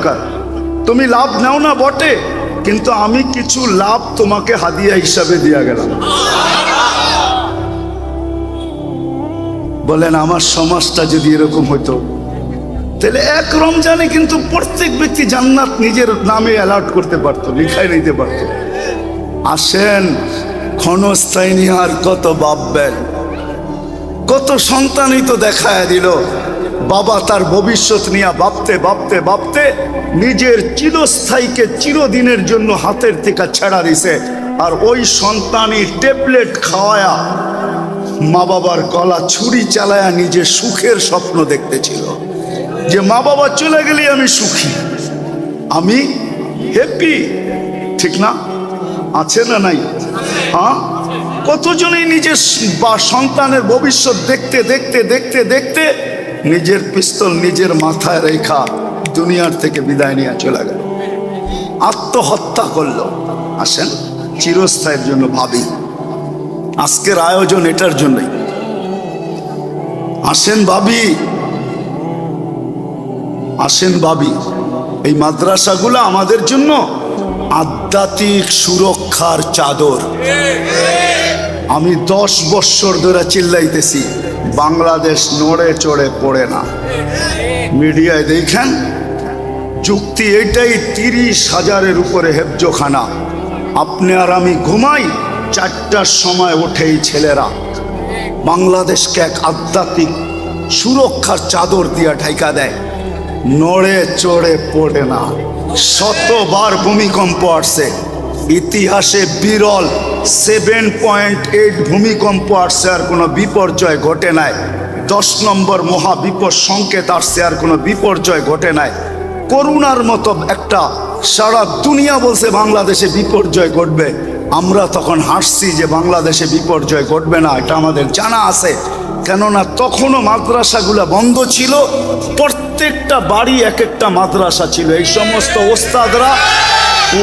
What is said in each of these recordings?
দরকার। তুমি লাভ নাও না বটে, কিন্তু আমি কিছু লাভ তোমাকে হাদিয়া হিসাবে দিয়া গেলাম। বলেন আমার সমাজটা যদি এরকম হতো, তাহলে এক রমজানে কিন্তু প্রত্যেক ব্যক্তি জান্নাত নিজের নামে অ্যালার্ট করতে পারতো, লিখাই নিতে পারতো। আসেন, ক্ষণস্থায়ী নিয়ে আর কত ভাববেন? কত সন্তানই তো দেখায় দিল, বাবা তার ভবিষ্যৎ নিয়ে ভাবতে ভাবতে ভাবতে নিজের চিরস্থায়ীকে চিরদিনের জন্য হাতের থেকে ছেড়া দিছে, আর ওই সন্তানই ট্যাবলেট খাওয়ায়া মা বাবার গলা ছুরি চালায়া নিজের সুখের স্বপ্ন দেখতেছিল, যে মা বাবা চলে গেলে আমি সুখী, আমি হ্যাপি। ঠিক না? আছে না নাই? হ্যাঁ, কতজনই নিজের বা সন্তানের ভবিষ্যৎ দেখতে দেখতে দেখতে দেখতে নিজের পিস্তল নিজের মাথায় রেখা দুনিয়ার থেকে বিদায় নিয়ে চলে গেল, আত্মহত্যা করলো। আসেন, চিরস্থায়ীর জন্য ভাবি। আজকের আয়োজন এটার জন্যই। আসেন ভাবি, আসেন ভাবি, এই মাদ্রাসাগুলো আমাদের জন্য আধ্যাত্মিক সুরক্ষার চাদর। আমি 10 বৎসর ধরে চিল্লাইতেছি, বাংলাদেশ নড়ে চড়ে পড়ে না। মিডিয়ায় দেখেন, যুক্তি এটাই, 30,000-এর উপরে হেফজোখানা। আপনি আর আমি ঘুমাই, 4টার সময় ওঠেই ছেলেরা বাংলাদেশকে এক আধ্যাত্মিক সুরক্ষার চাদর দিয়া ঢাকা দেয়। নড়ে চড়ে পড়ে না। শতবার ভূমিকম্প আসছে, ইতিহাসে বিরল 7.8 ভূমিকম্প আসছে, আর কোনো বিপর্যয় ঘটে নাই। 10 নম্বর মহাবিপদ সংকেত আসছে, আর কোনো বিপর্যয় ঘটে নাই। করোনার মতো একটা সারা দুনিয়া বলছে বাংলাদেশে বিপর্যয় ঘটবে, আমরা তখন হাসছি যে বাংলাদেশে বিপর্যয় ঘটবে না, এটা আমাদের জানা আছে। কেননা তখনও মাদ্রাসাগুলো বন্ধ ছিল, প্রত্যেকটা বাড়ি এক একটা মাদ্রাসা ছিল। এই সমস্ত ওস্তাদরা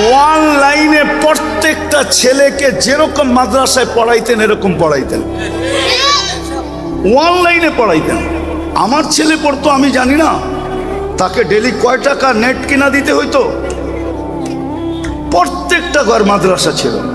ওয়ান লাইনে প্রত্যেকটা ছেলেকে যেরকম মাদ্রাসায় পড়াইতেন এরকম পড়াইতেন, ওয়ান লাইনে পড়াইতেন। আমার ছেলে পড়তো, আমি জানি না তাকে ডেলি কয় টাকা নেট কিনা দিতে হইতো। প্রত্যেকটা ঘর মাদ্রাসা ছিল।